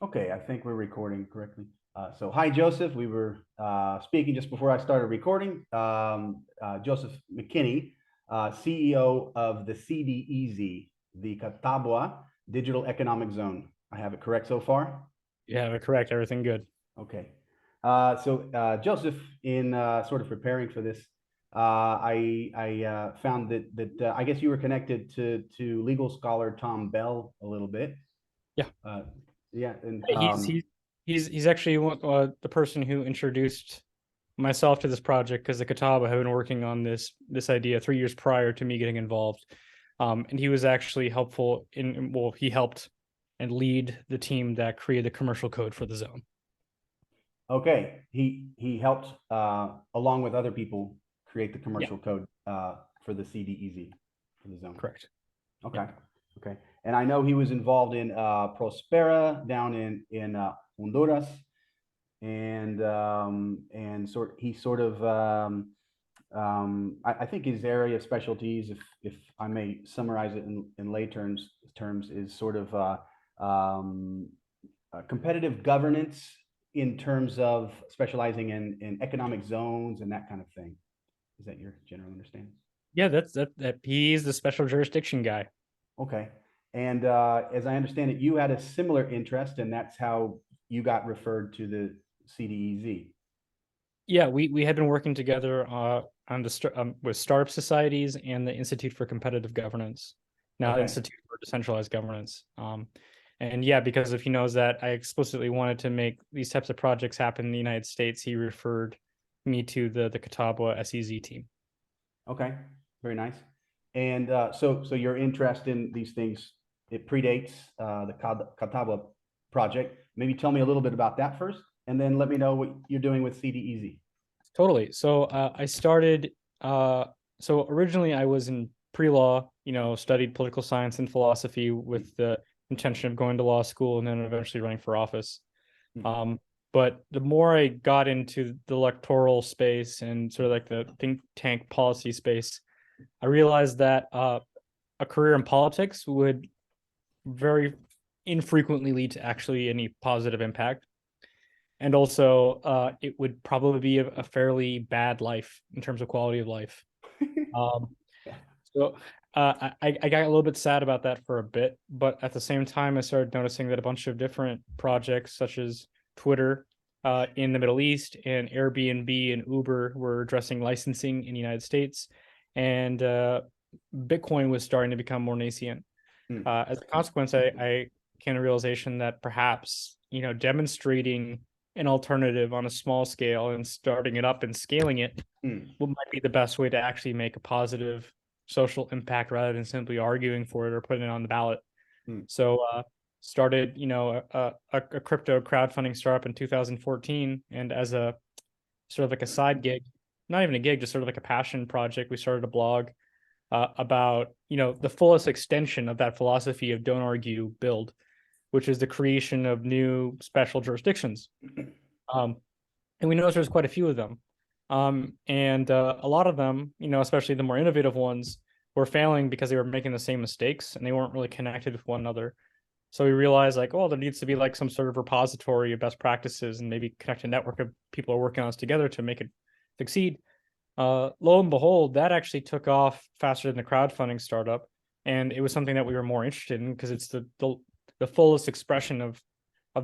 Okay, I think we're recording correctly. So hi, Joseph. We were speaking just before I started recording. Joseph McKinney, CEO of the CDEZ, the Catawba Digital Economic Zone. I have it correct so far? Yeah, correct. Everything good. Okay. Joseph, in sort of preparing for this, I found that I guess you were connected to legal scholar Tom Bell a little bit. Yeah, Uh, yeah, and he's actually the person who introduced myself to this project because the Catawba had been working on this idea 3 years prior to me getting involved, and he was actually helpful he helped and lead the team that created the commercial code for the zone. Okay, he helped along with other people create the Yeah, commercial code for the CDEZ for the zone. correct. Okay, Yeah. okay, and I know he was involved in Prospera down in Honduras, and he sort of I think his area of specialties, if I may summarize it in lay terms, is sort of competitive governance in terms of specializing in economic zones and that kind of thing. Is that your general understanding? Yeah, that he's the special jurisdiction guy. Okay. And as I understand it, you had a similar interest, and that's how you got referred to the CDEZ. Yeah, we had been working together on with startup societies and the Institute for Competitive Governance, now Okay. Institute for Decentralized Governance. And yeah, because if he knows that I explicitly wanted to make these types of projects happen in the United States, he referred me to the Catawba SEZ team. Okay. Very nice. And so your interest in these things, it predates the Catawba project. Maybe tell me a little bit about that first, and then let me know what you're doing with CDEZ. Totally. So I started. So originally I was in pre-law. Studied political science and philosophy with the intention of going to law school and then eventually running for office. Hmm. But the more I got into the electoral space and sort of like the think tank policy space, I realized that a career in politics would very infrequently lead to actually any positive impact. And also, it would probably be a fairly bad life in terms of quality of life. Um, so I got a little bit sad about that for a bit, but at the same time, I started noticing that a bunch of different projects, such as Twitter in the Middle East and Airbnb and Uber, were addressing licensing in the United States, and Bitcoin was starting to become more nascent. Hmm. As a consequence, I came to the realization that perhaps demonstrating an alternative on a small scale and starting it up and scaling it Hmm. might be the best way to actually make a positive social impact rather than simply arguing for it or putting it on the ballot. Hmm. So started a crypto crowdfunding startup in 2014, and as a sort of like a side gig, not even a gig, just sort of like a passion project, we started a blog about the fullest extension of that philosophy of don't argue, build, which is the creation of new special jurisdictions. Um, and we noticed there's quite a few of them. And a lot of them, especially the more innovative ones, were failing because they were making the same mistakes and they weren't really connected with one another. So we realized like, oh, there needs to be like some sort of repository of best practices and maybe connect a network of people who are working on this together to make it succeed. Lo and behold, that actually took off faster than the crowdfunding startup. And it was something that we were more interested in because it's the fullest expression of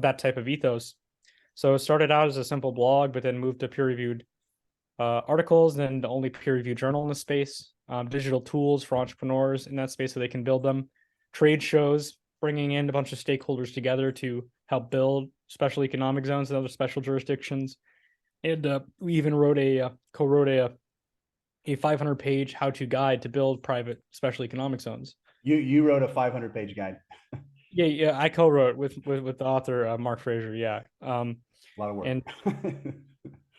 that type of ethos. So it started out as a simple blog, but then moved to peer-reviewed articles, then the only peer-reviewed journal in the space, digital tools for entrepreneurs in that space so they can build them, trade shows, bringing in a bunch of stakeholders together to help build special economic zones and other special jurisdictions. And we even co-wrote a 500-page how-to guide to build private special economic zones. You wrote a 500-page guide. Yeah, I co-wrote with the author Mark Fraser. Yeah, A lot of work.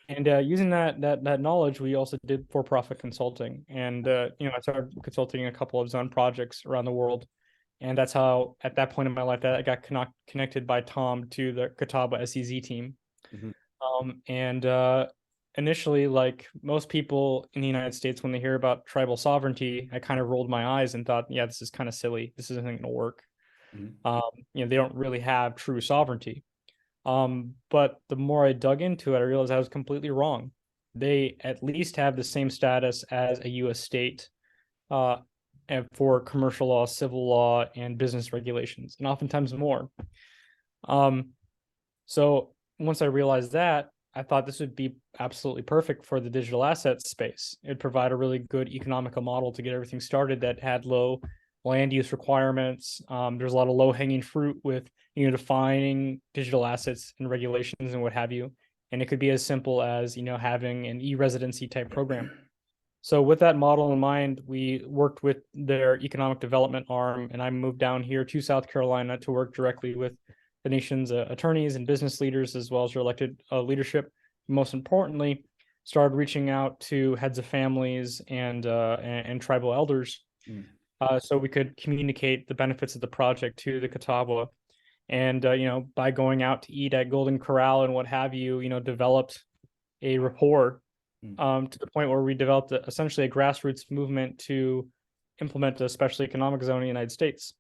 and using that knowledge, we also did for-profit consulting, and I started consulting a couple of zone projects around the world, and that's how at that point in my life that I got connected by Tom to the Catawba SEZ team. Mhm. And initially, like most people in the United States, when they hear about tribal sovereignty, I kind of rolled my eyes and thought, yeah, this is kind of silly. This isn't going to work. Mhm. They don't really have true sovereignty. But the more I dug into it, I realized I was completely wrong. They at least have the same status as a U.S. state, and for commercial law, civil law, and business regulations, and oftentimes more. Um, so once I realized that, I thought this would be absolutely perfect for the digital assets space. It'd provide a really good economical model to get everything started that had low land use requirements. There's a lot of low hanging fruit with defining digital assets and regulations and what have you. And it could be as simple as having an e-residency type program. So with that model in mind, we worked with their economic development arm, and I moved down here to South Carolina to work directly with the nation's attorneys and business leaders, as well as their elected leadership. Most importantly, started reaching out to heads of families and tribal elders, so we could communicate the benefits of the project to the Catawba. And by going out to eat at Golden Corral and what have you, developed a rapport to the point where we developed essentially a grassroots movement to implement a special economic zone in the United States.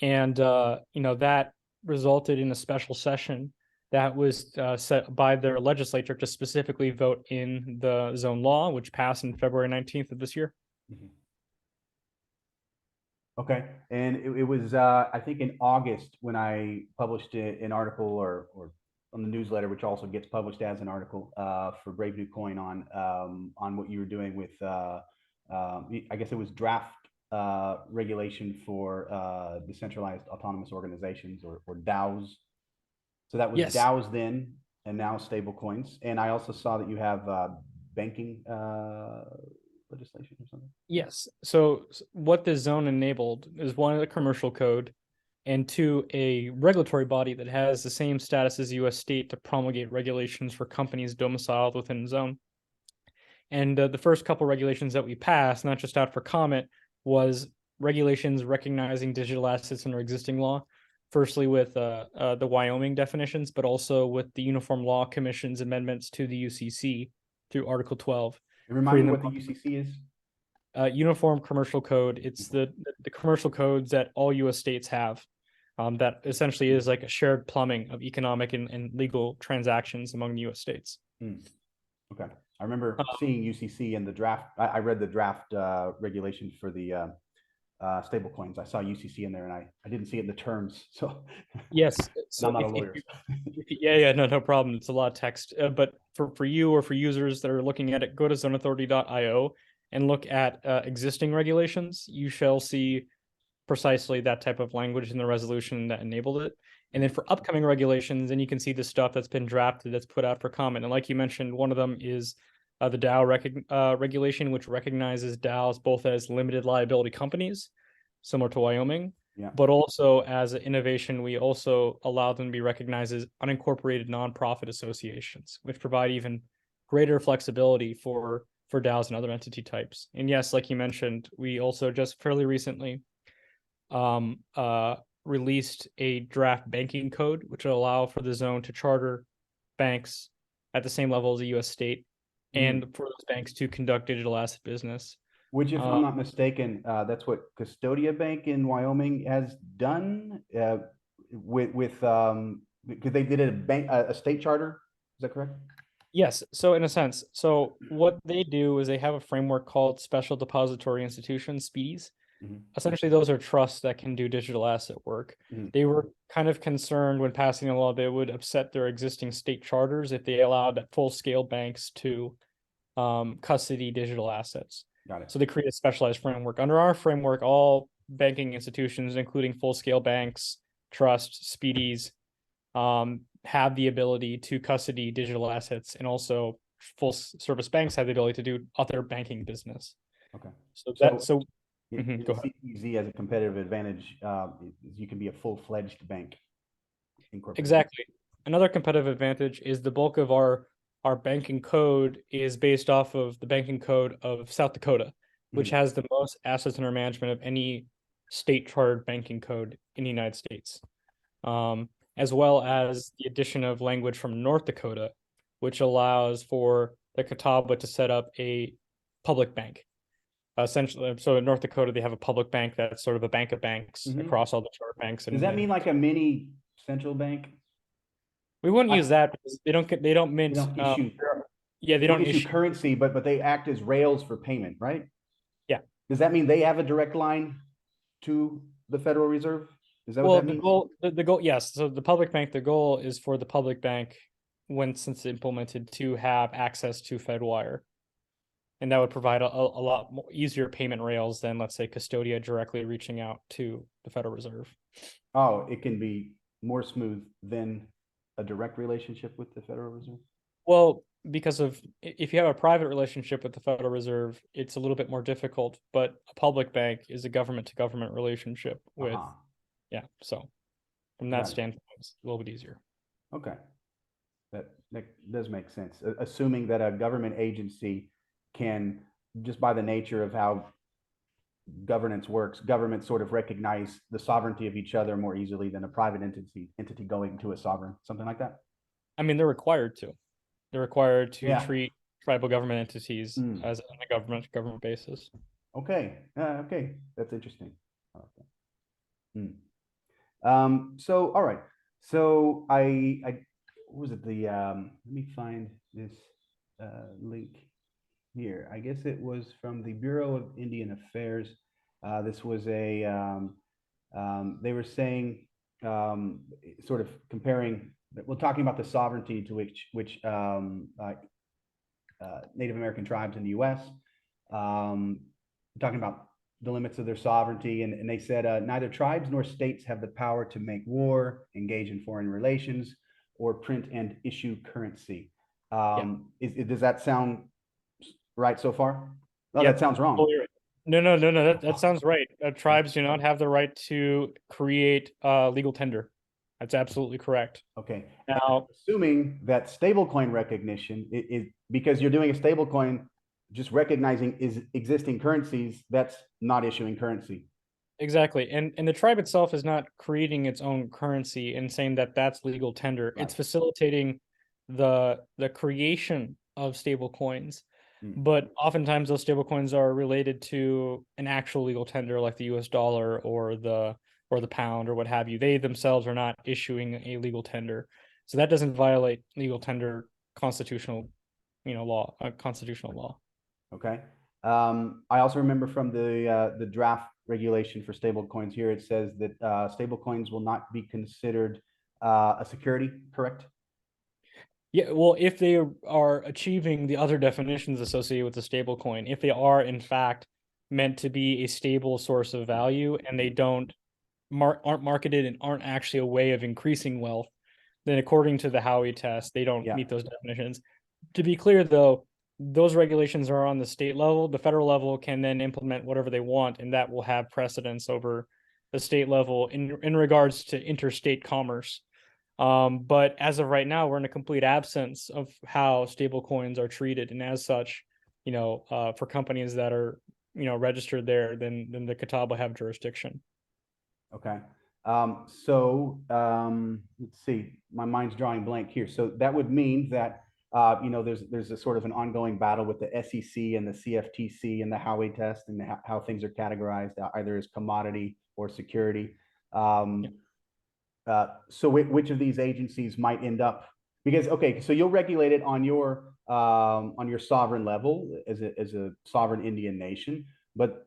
And that resulted in a special session that was set by their legislature to specifically vote in the zone law, which passed on February 19th of this year. Okay, and it was I think in August when I published an article or on the newsletter, which also gets published as an article for Brave New Coin on what you were doing with I guess it was draft regulation for decentralized autonomous organizations or DAOs. So that was Yes. DAOs then, and now stable coins. And I also saw that you have banking legislation or something. Yes. So what the zone enabled is one, the commercial code, and two, a regulatory body that has the same status as U.S. state to promulgate regulations for companies domiciled within the zone. And the first couple regulations that we passed, not just out for comment, was regulations recognizing digital assets under existing law. Firstly, with the Wyoming definitions, but also with the Uniform Law Commission's amendments to the UCC through Article 12. And remind me what the UCC is. Uniform Commercial Code. It's the commercial codes that all U.S. states have. That essentially is like a shared plumbing of economic and legal transactions among the U.S. states. Okay. I remember seeing UCC in the draft. I read the draft regulation for the stable coins. I saw UCC in there, and I didn't see it in the terms. So yes, so I'm not a lawyer. Yeah, no problem. It's a lot of text. But for you or for users that are looking at it, go to zoneauthority.io and look at existing regulations. You shall see precisely that type of language in the resolution that enabled it. And then for upcoming regulations, then you can see the stuff that's been drafted that's put out for comment. And like you mentioned, one of them is the DAO regulation, which recognizes DAOs both as limited liability companies, similar to Wyoming, but also as an innovation, we also allow them to be recognized as unincorporated nonprofit associations, which provide even greater flexibility for DAOs and other entity types. And yes, like you mentioned, we also just fairly recently released a draft banking code, which will allow for the zone to charter banks at the same level as a U.S. state, and for those banks to conduct digital asset business. Which, if I'm not mistaken, that's what Custodia Bank in Wyoming has done with because they did a state charter. Is that correct? Yes. So in a sense, so what they do is they have a framework called Special Depository Institutions, SPEEs. Essentially, those are trusts that can do digital asset work. They were kind of concerned when passing a law, they would upset their existing state charters if they allowed full-scale banks to custody digital assets. Got it. So they create a specialized framework. Under our framework, all banking institutions, including full-scale banks, trusts, SPEEs, have the ability to custody digital assets, and also full-service banks have the ability to do other banking business. Okay. So CDEZ as a competitive advantage, you can be a full-fledged bank. Exactly. Another competitive advantage is the bulk of our banking code is based off of the banking code of South Dakota, which has the most assets under management of any state chartered banking code in the United States, as well as the addition of language from North Dakota, which allows for the Catawba to set up a public bank. Essentially, so in North Dakota, they have a public bank that's sort of a bank of banks across all the charter banks. Does that mean like a mini central bank? We wouldn't I- use that because they don't They mint. don't issue, Yeah, they they don't don't issue issue. currency, but they act as rails for payment, right? Yeah. Does that mean they have a direct line to the Federal Reserve? Is that what Well, that means? the goal, yes. So the public bank, the goal is for the public bank, when since implemented, to have access to FedWire, and that would provide a lot more easier payment rails than, let's say, Custodia directly reaching out to the Federal Reserve. Oh, it can be more smooth than a direct relationship with the Federal Reserve? Well, because of if you have a private relationship with the Federal Reserve, it's a little bit more difficult. But a public bank is a government to government relationship with, Uh-huh. yeah. So from that Got it. standpoint, it's a little bit easier. Okay. That does make sense. Assuming that a government agency can, just by the nature of how governance works, governments sort of recognize the sovereignty of each other more easily than a private entity going to a sovereign, something like that. I mean, they're required to. They're required to Yeah. treat tribal government entities Mm. as on a government basis. Okay. Okay. That's interesting. Okay. So all right. So what was it? Let me find this link here. I guess it was from the Bureau of Indian Affairs. This was they were saying, sort of comparing, we're talking about the sovereignty to which Native American tribes in the US, talking about the limits of their sovereignty. And they said, neither tribes nor states have the power to make war, engage in foreign relations, or print and issue currency. Does that sound right so far? Oh, Yeah. that sounds wrong. Totally right. No. That sounds right. Tribes do not have the right to create legal tender. That's absolutely correct. Okay. Now, Assuming that stablecoin recognition is because you're doing a stablecoin, just recognizing is existing currencies, that's not issuing currency. exactly. And the tribe itself is not creating its own currency and saying that that's legal tender. Right. It's facilitating the creation of stable coins. Mm. But oftentimes those stable coins are related to an actual legal tender like the US dollar or the pound or what have you. They themselves are not issuing a legal tender. So that doesn't violate legal tender constitutional, law, constitutional law. Okay. I also remember from the draft regulation for stable coins here, it says that stable coins will not be considered a security, correct? Yeah, well, if they are achieving the other definitions associated with the stable coin, if they are in fact meant to be a stable source of value and they aren't marketed and aren't actually a way of increasing wealth, then according to the Howey test, they don't meet those definitions. To be clear, though, those regulations are on the state level. The federal level can then implement whatever they want, and that will have precedence over the state level in regards to interstate commerce. But as of right now, we're in a complete absence of how stable coins are treated, and as such, for companies that are registered there, then the Catawba have jurisdiction. Okay. Let's see, my mind's drawing blank here. So that would mean that there's a sort of an ongoing battle with the SEC and the CFTC and the Howey test and how things are categorized either as commodity or security. So which of these agencies might end up, because okay, so you'll regulate it on your sovereign level as a sovereign Indian nation, but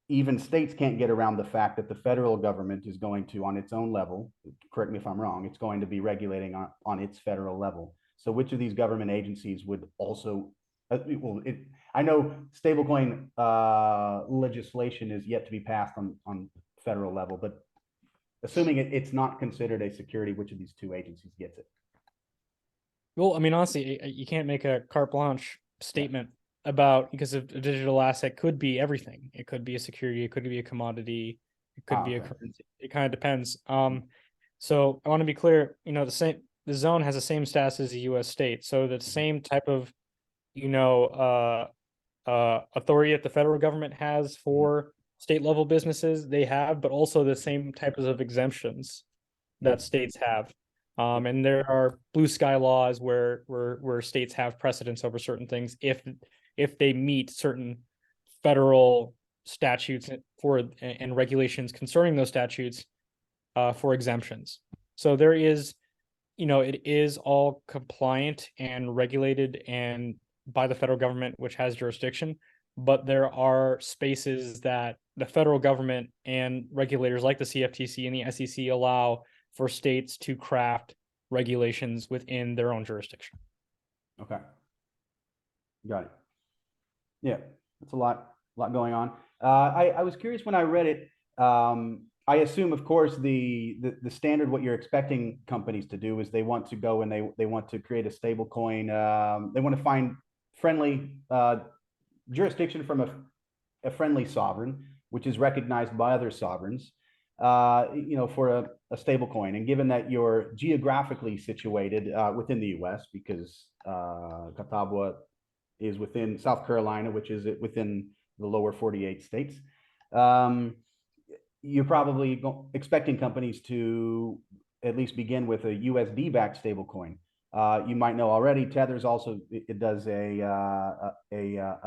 even states can't get around the fact that the federal government is going to, on its own level, correct me if I'm wrong, it's going to be regulating on its federal level. So which of these government agencies would also, I know stablecoin legislation is yet to be passed on federal level, but assuming it's not considered a security, which of these two agencies gets it? Well, I mean, honestly, you can't make a carte blanche statement about, because a digital asset could be everything. It could be a security, it could be a commodity, it could be a currency. It kind of depends. So I want to be clear, the zone has the same status as the US state. So the same type of, authority that the federal government has for state level businesses, they have, but also the same types of exemptions that states have. And there are blue sky laws where states have precedence over certain things if they meet certain federal statutes and regulations concerning those statutes for exemptions. So there is it is all compliant and regulated and by the federal government, which has jurisdiction. But there are spaces that the federal government and regulators like the CFTC and the SEC allow for states to craft regulations within their own jurisdiction. Okay. Got it. Yeah, that's a lot going on. I was curious when I read it. I assume, of course, the standard what you're expecting companies to do is they want to go and they want to create a stable coin. They want to find friendly jurisdiction from a friendly sovereign, which is recognized by other sovereigns, for a stable coin. And given that you're geographically situated within the U.S., because Catawba is within South Carolina, which is within the lower 48 states, you're probably expecting companies to at least begin with a USD-backed stablecoin. You might know already, Tether's also it does a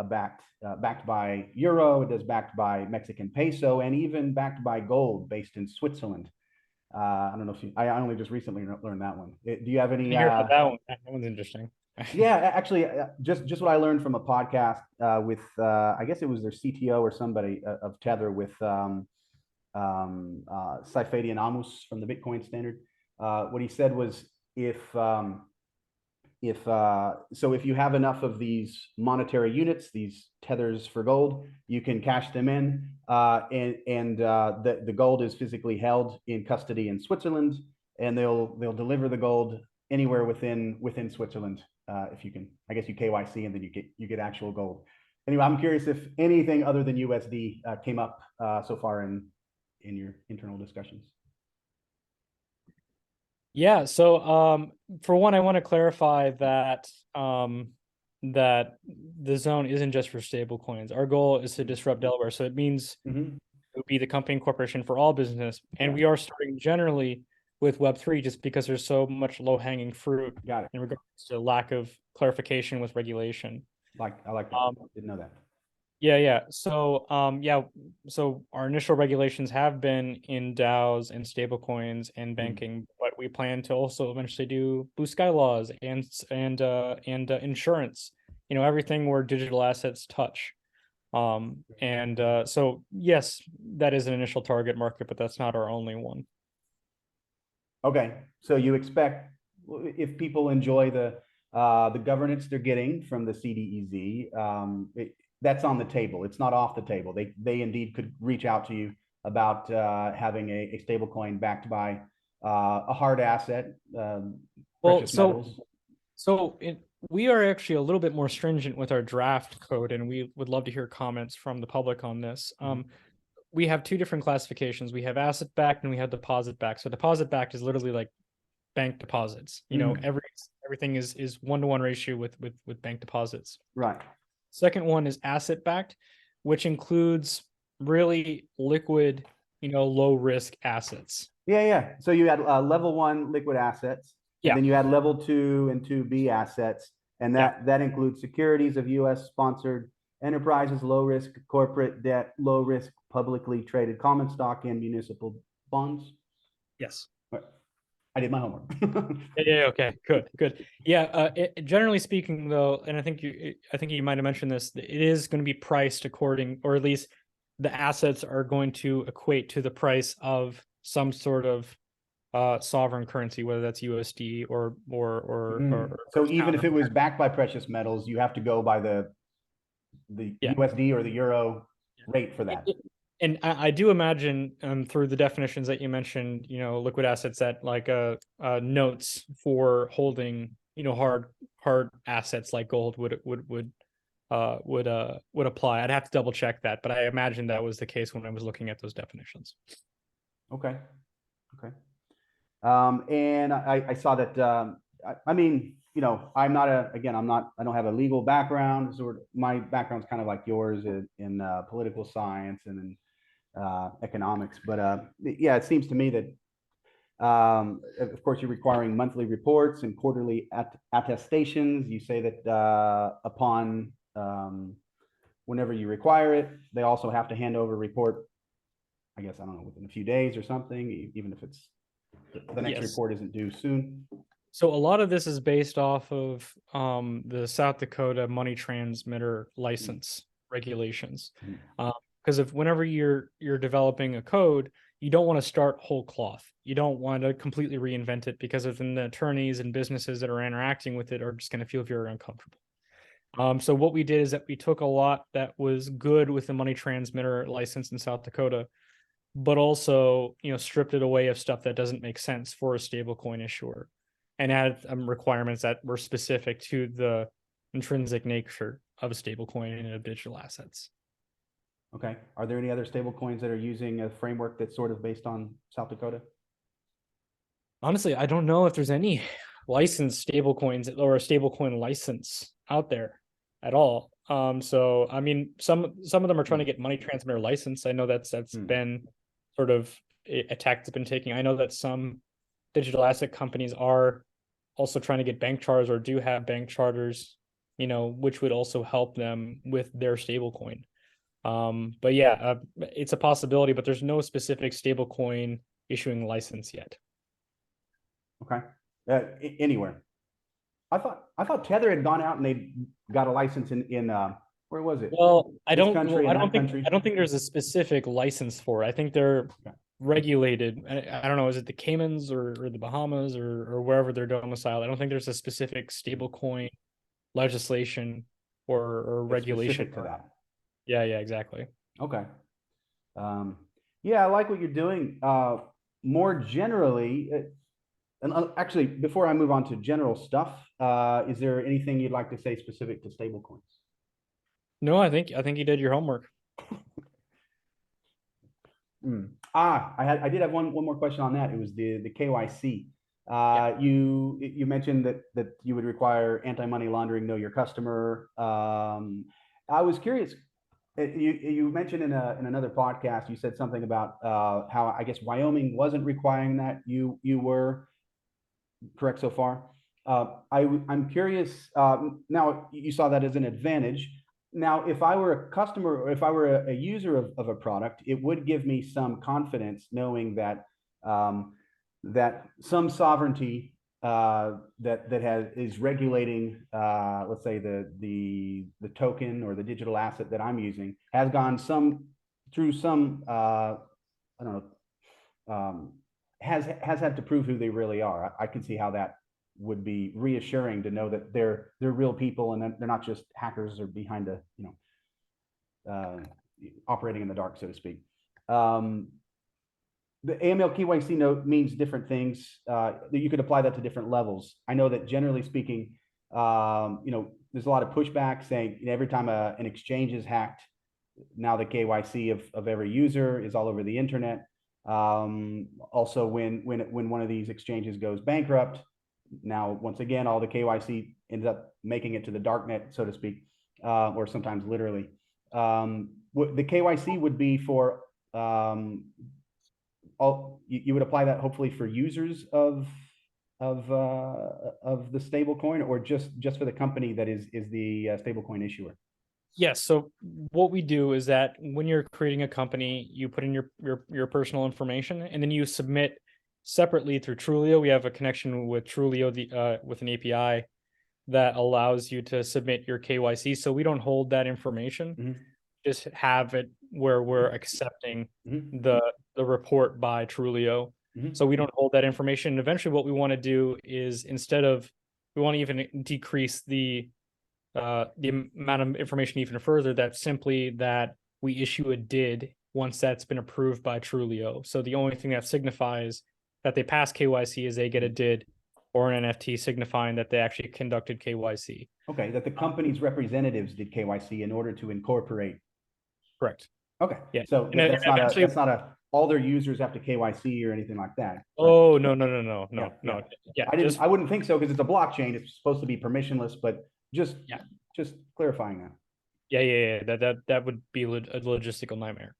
backed by euro. It does backed by Mexican peso, and even backed by gold, based in Switzerland. I don't know if I only just recently learned that one. Do you have any? Hear about that one? That one's interesting. Yeah, actually, just what I learned from a podcast with I guess it was their CTO or somebody of Tether with Saifedian Amos from the Bitcoin Standard. What he said was if you have enough of these monetary units, these tethers for gold, you can cash them in, and the gold is physically held in custody in Switzerland, and they'll deliver the gold anywhere within Switzerland. If you can, I guess you KYC and then you get actual gold. Anyway, I'm curious if anything other than USD came up so far in your internal discussions. Yeah, so for one, I want to clarify that that the zone isn't just for stable coins. Our goal is to disrupt Delaware, so it means it would be the company and corporation for all business, and we are starting generally with Web3 just because there's so much low-hanging fruit in regards to lack of clarification with regulation. I like that. Didn't know that. Yeah. So so our initial regulations have been in DAOs and stablecoins and banking, but we plan to also eventually do blue sky laws and insurance. Everything where digital assets touch. So yes, that is an initial target market, but that's not our only one. Okay, so you expect if people enjoy the governance they're getting from the CDEZ, that's on the table. It's not off the table. They indeed could reach out to you about having a stable coin backed by a hard asset, precious metals. So we are actually a little bit more stringent with our draft code, and we would love to hear comments from the public on this. We have two different classifications. We have asset backed and we have deposit backed. So deposit backed is literally like bank deposits. Everything is 1-to-1 ratio with bank deposits. Right. Second one is asset backed, which includes really liquid, low risk assets. Yeah. So you had level 1 liquid assets, and then you had level 2 and 2B assets, and that includes securities of U.S. sponsored enterprises, low risk corporate debt, low risk publicly traded common stock, and municipal bonds. Yes. I did my homework. Yeah. Okay. Good. Yeah. Generally speaking, though, and I think you might have mentioned this, it is going to be priced according, or at least the assets are going to equate to the price of some sort of sovereign currency, whether that's USD or so even if it was backed by precious metals, you have to go by the USD or the euro rate for that. And I do imagine through the definitions that you mentioned, liquid assets that like notes for holding, hard assets like gold would apply. I'd have to double check that, but I imagine that was the case when I was looking at those definitions. Okay. And I saw that. I mean, I'm not I don't have a legal background. My background's kind of like yours in political science and in economics, but it seems to me that of course you're requiring monthly reports and quarterly attestations. You say that upon whenever you require it, they also have to hand over a report, I guess, I don't know, within a few days or something, even if it's the next report isn't due soon. So a lot of this is based off of the South Dakota money transmitter license regulations. Mhm. Because if whenever you're developing a code, you don't want to start whole cloth. You don't want to completely reinvent it, because then the attorneys and businesses that are interacting with it are just going to feel very uncomfortable. So what we did is that we took a lot that was good with the money transmitter license in South Dakota, but also, stripped it away of stuff that doesn't make sense for a stablecoin issuer, and added requirements that were specific to the intrinsic nature of a stablecoin and of digital assets. Okay. Are there any other stable coins that are using a framework that's sort of based on South Dakota? Honestly, I don't know if there's any licensed stablecoins or a stablecoin license out there at all. So I mean, some of them are trying to get money transmitter license. I know that's been sort of a tack that's been taking. I know that some digital asset companies are also trying to get bank charters, or do have bank charters, which would also help them with their stablecoin. But yeah, it's a possibility, but there's no specific stablecoin issuing license yet. Okay. Anywhere. I thought Tether had gone out and they got a license in where was it? Well, This country and that country. I don't think there's a specific license for it. I think they're Okay. regulated. I don't know, is it the Caymans or the Bahamas or wherever they're domiciled? I don't think there's a specific stablecoin legislation or That's regulation specific to that. Yeah, exactly. Okay. Yeah, I like what you're doing. More generally, and actually, before I move on to general stuff, is there anything you'd like to say specific to stablecoins? No, I think you did your homework. I did have one more question on that. It was the KYC. You mentioned that you would require anti-money laundering, know your customer. I was curious. You mentioned in another podcast, you said something about how I guess Wyoming wasn't requiring that. You were correct so far. I'm curious. Now you saw that as an advantage. Now, if I were a customer or if I were a user of a product, it would give me some confidence knowing that that some sovereignty is regulating, let's say the token or the digital asset that I'm using has gone through some I don't know, has had to prove who they really are. I can see how that would be reassuring to know that they're real people and they're not just hackers or behind a operating in the dark, so to speak. The AML KYC note means different things. You could apply that to different levels. I know that generally speaking, there's a lot of pushback saying every time an exchange is hacked, now the KYC of every user is all over the internet. Also, when one of these exchanges goes bankrupt, now once again all the KYC ends up making it to the darknet, so to speak, or sometimes literally. The KYC would be for you would apply that hopefully for users of the stable coin, or just for the company that is the stable coin issuer. Yes. So what we do is that when you're creating a company, you put in your personal information, and then you submit separately through Trulio. We have a connection with Trulio, with an API that allows you to submit your KYC. So we don't hold that information, just have it where we're accepting the report by Trulio. So we don't hold that information. And eventually what we want to do is, we want to even decrease the amount of information even further. That's simply that we issue a DID once that's been approved by Trulio. So the only thing that signifies that they pass KYC is they get a DID or an NFT signifying that they actually conducted KYC. Okay, that the company's representatives did KYC in order to incorporate. Correct. Okay. Yeah. So that's not a all their users have to KYC or anything like that. Oh, no. Yeah. I wouldn't think so, because it's a blockchain. It's supposed to be permissionless, but just clarifying that. Yeah. That would be a logistical nightmare.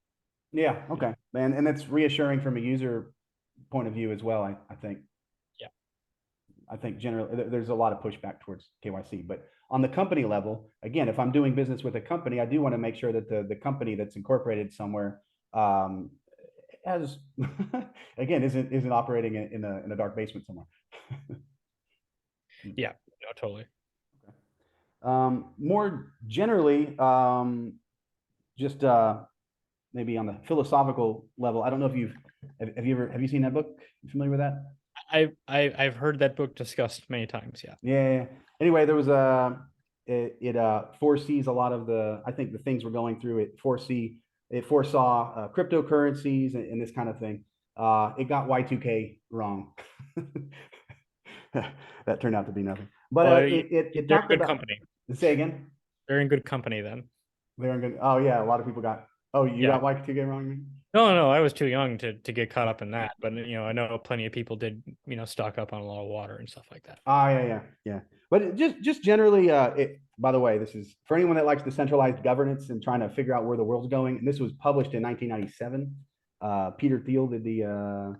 Yeah. Okay. And that's reassuring from a user point of view as well, I think. Yeah. I think generally there's a lot of pushback towards KYC, but on the company level, again, if I'm doing business with a company, I do want to make sure that the company that's incorporated somewhere has again isn't operating in a dark basement somewhere. Yeah, no, totally. More generally, just maybe on the philosophical level, I don't know if have you seen that book? You familiar with that? I've heard that book discussed many times. Yeah. Yeah. Anyway, there was it foresees a lot of I think the things we're going through. It foresaw cryptocurrencies and this kind of thing. It got Y2K wrong. That turned out to be nothing. But Well, it they're in talked good about. company. Say again. They're in good company then. They're in good. Oh yeah, a lot of people got. Oh, you Yeah. got Y2K wrong. No, no, I was too young to get caught up in that, but I know plenty of people did, stock up on a lot of water and stuff like that. Oh yeah. But just generally, by the way, this is for anyone that likes decentralized governance and trying to figure out where the world's going. And this was published in 1997. Peter Thiel did the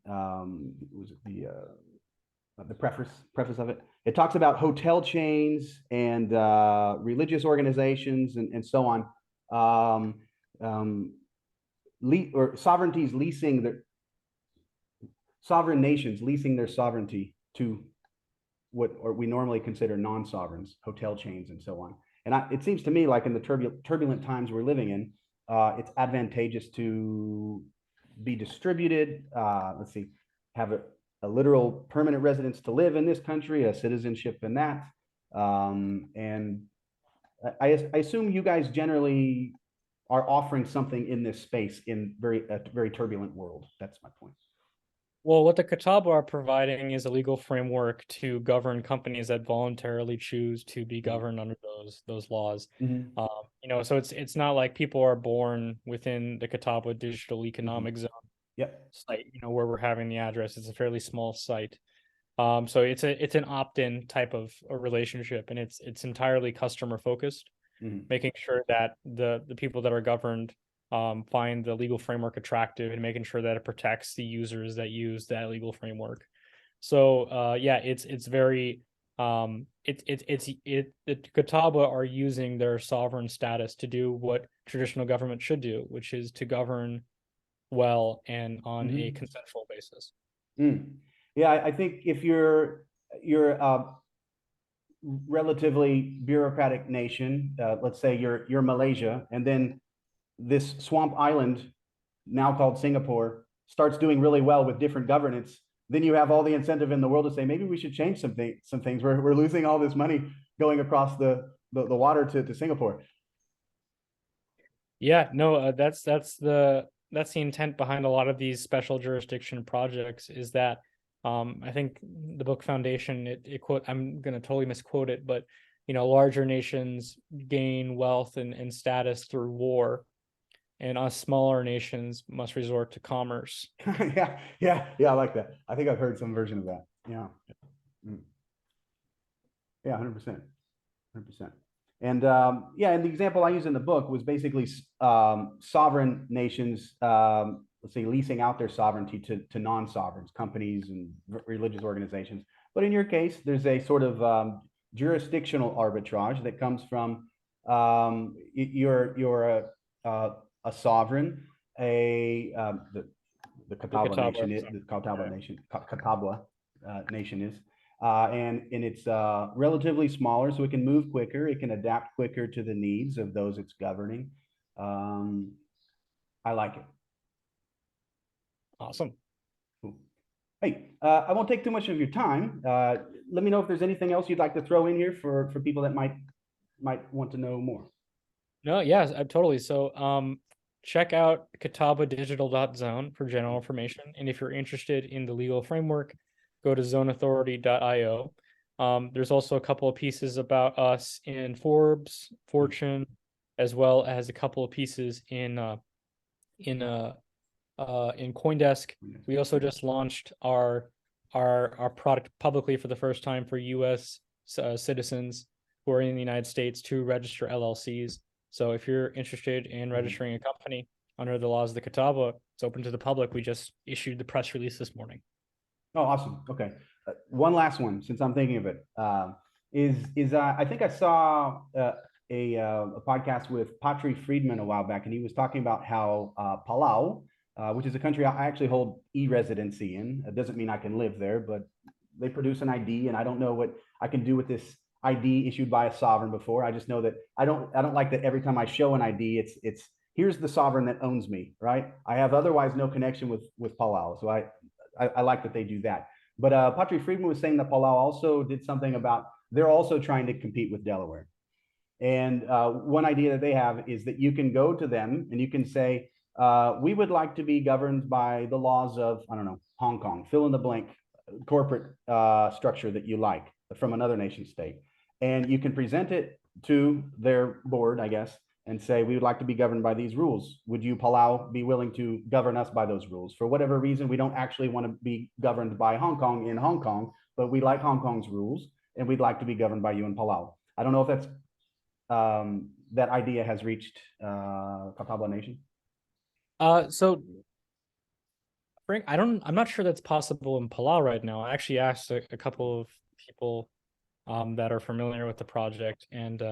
was it the preface of it. It talks about hotel chains and religious organizations and so on. Or sovereignties leasing their sovereign nations leasing their sovereignty to what we normally consider non-sovereigns, hotel chains and so on. And it seems to me like in the turbulent times we're living in, it's advantageous to be distributed. Let's see, have a literal permanent residence to live in this country, a citizenship in that. And I assume you guys generally are offering something in this space in a very turbulent world. That's my point. Well, what the Catawba are providing is a legal framework to govern companies that voluntarily choose to be governed under those laws. So it's not like people are born within the Catawba Digital Economic Zone site, where we're having the address. It's a fairly small site. So it's an opt-in type of a relationship, and it's entirely customer focused, making sure that the people that are governed find the legal framework attractive and making sure that it protects the users that use that legal framework. So it's very the Catawba are using their sovereign status to do what traditional government should do, which is to govern well and on a consensual basis. Yeah, I think if you're a relatively bureaucratic nation, let's say you're Malaysia, and then this swamp island, now called Singapore, starts doing really well with different governance, then you have all the incentive in the world to say maybe we should change some things. We're losing all this money going across the water to Singapore. Yeah, no, that's the intent behind a lot of these special jurisdiction projects. Is that I think the book Foundation, it quote, I'm going to totally misquote it, but larger nations gain wealth and status through war, and us smaller nations must resort to commerce. yeah, I like that. I think I've heard some version of that. Yeah. Yeah, 100%. And and the example I use in the book was basically sovereign nations, let's say, leasing out their sovereignty to non-sovereigns, companies and religious organizations. But in your case, there's a sort of jurisdictional arbitrage that comes from you're a sovereign, the Catawba nation, Catawba nation is. And it's relatively smaller, so it can move quicker. It can adapt quicker to the needs of those it's governing. I like it. Awesome. Cool. Hey, I won't take too much of your time. Let me know if there's anything else you'd like to throw in here for people that might want to know more. No, yes, totally. So check out catawbadigital.zone for general information. And if you're interested in the legal framework, go to zoneauthority.io. There's also a couple of pieces about us in Forbes, Fortune, as well as a couple of pieces in CoinDesk. We also just launched our product publicly for the first time for U.S. Citizens who are in the United States to register LLCs. So if you're interested in registering a company under the laws of the Catawba, it's open to the public. We just issued the press release this morning. Oh, awesome. Okay. One last one, since I'm thinking of it, is I think I saw a podcast with Patri Friedman a while back, and he was talking about how Palau, which is a country I actually hold e-residency in. It doesn't mean I can live there, but they produce an ID, and I don't know what I can do with this ID issued by a sovereign before. I just know that I don't like that every time I show an ID, it's here's the sovereign that owns me, right? I have otherwise no connection with Palau, so I like that they do that. But Patrick Friedman was saying that Palau also did something about they're also trying to compete with Delaware. And one idea that they have is that you can go to them and you can say, we would like to be governed by the laws of, I don't know, Hong Kong, fill in the blank corporate structure that you like from another nation state. And you can present it to their board, I guess, and say, we would like to be governed by these rules. Would you, Palau, be willing to govern us by those rules? For whatever reason, we don't actually want to be governed by Hong Kong in Hong Kong, but we like Hong Kong's rules, and we'd like to be governed by you in Palau. I don't know if that's that idea has reached Catawba Nation. So Frank, I'm not sure that's possible in Palau right now. I actually asked a couple of people that are familiar with the project and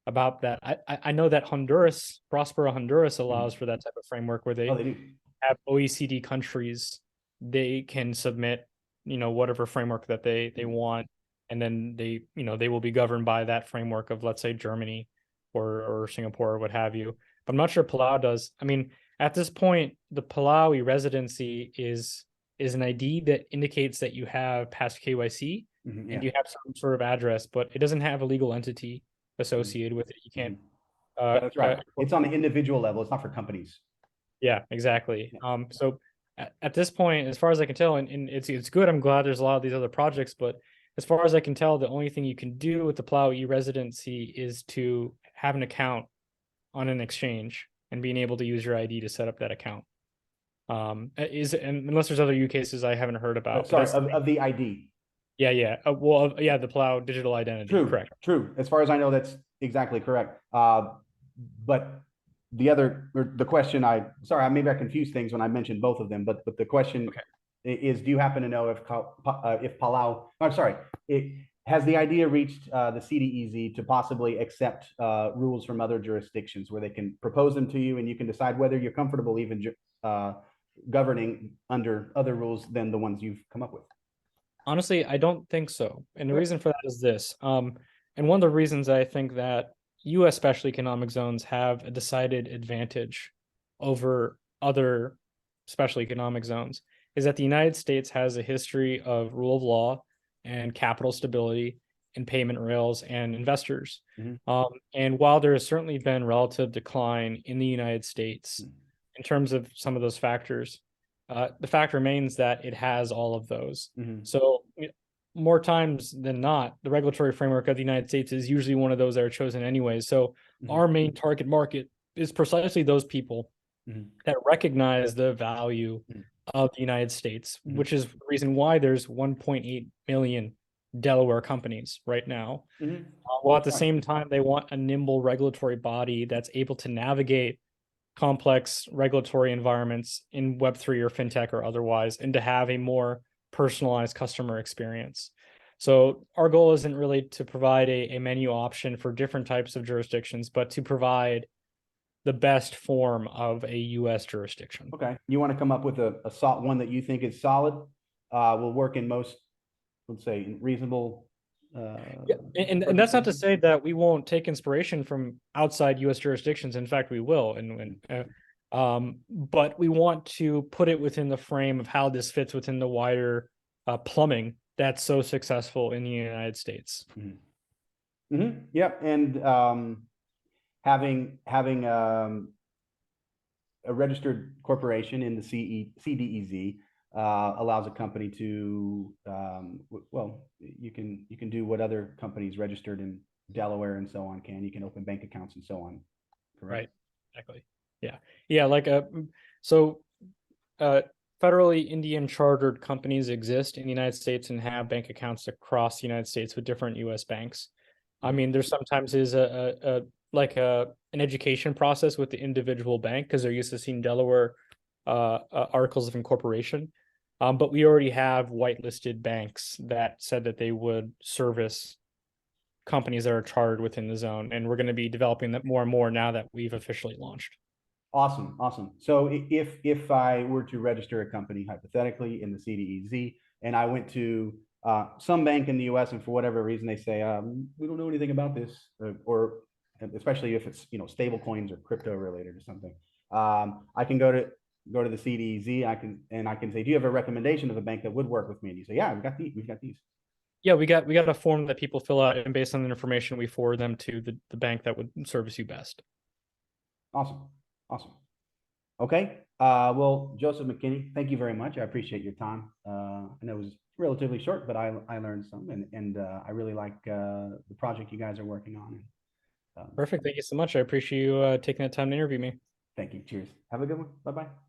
about that. I know that Honduras, Prospero Honduras allows for that type of framework where they do. have OECD countries, they can submit, whatever framework that they want, and then they will be governed by that framework of, let's say, Germany or Singapore or what have you. But I'm not sure Palau does. I mean, at this point, the Palau residency is an ID that indicates that you have passed KYC and you have some sort of address, but it doesn't have a legal entity associated with it. You can't. That's right. It's on the individual level. It's not for companies. Yeah, exactly. So at this point, as far as I can tell, and it's good. I'm glad there's a lot of these other projects, but as far as I can tell, the only thing you can do with the Palau e-residency is to have an account on an exchange and being able to use your ID to set up that account. Unless there's other use cases I haven't heard about. Sorry, of the ID. Yeah. The Palau digital identity. True, correct. True. As far as I know, that's exactly correct. But the question maybe I confused things when I mentioned both of them, but the question is, do you happen to know if Palau, has the idea reached the CDEZ to possibly accept rules from other jurisdictions where they can propose them to you and you can decide whether you're comfortable even governing under other rules than the ones you've come up with? Honestly, I don't think so. And the reason for that is this. And one of the reasons I think that U.S. special economic zones have a decided advantage over other special economic zones is that the United States has a history of rule of law and capital stability and payment rails and investors. And while there has certainly been relative decline in the United States in terms of some of those factors, the fact remains that it has all of those. So more times than not, the regulatory framework of the United States is usually one of those that are chosen anyway. So our main target market is precisely those people that recognize the value of the United States, which is the reason why there's 1.8 million Delaware companies right now. While at the same time, they want a nimble regulatory body that's able to navigate complex regulatory environments in Web3 or fintech or otherwise, and to have a more personalized customer experience. So our goal isn't really to provide a menu option for different types of jurisdictions, but to provide the best form of a U.S. jurisdiction. Okay. You want to come up with one that you think is solid, will work in most, let's say, reasonable. And that's not to say that we won't take inspiration from outside U.S. jurisdictions. In fact, we will. But we want to put it within the frame of how this fits within the wider plumbing that's so successful in the United States. Yep. And having a registered corporation in the CDEZ allows a company to you can do what other companies registered in Delaware and so on can. You can open bank accounts and so on. Correct? Right. Exactly. Yeah. Like federally Indian chartered companies exist in the United States and have bank accounts across the United States with different U.S. banks. I mean, there sometimes is an education process with the individual bank because they're used to seeing Delaware articles of incorporation. But we already have whitelisted banks that said that they would service companies that are chartered within the zone. And we're going to be developing that more and more now that we've officially launched. Awesome. So if I were to register a company hypothetically in the CDEZ and I went to some bank in the U.S. and for whatever reason they say we don't know anything about this, or especially if it's stable coins or crypto related or something. I can go to the CDEZ. I can say, do you have a recommendation of a bank that would work with me? And you say, yeah, we've got these. Yeah, we got a form that people fill out, and based on the information, we forward them to the bank that would service you best. Awesome. Okay. Well, Joseph McKinney, thank you very much. I appreciate your time. I know it was relatively short, but I learned some, and I really like the project you guys are working on. Perfect. Thank you so much. I appreciate you taking the time to interview me. Thank you. Cheers. Have a good one. Bye-bye.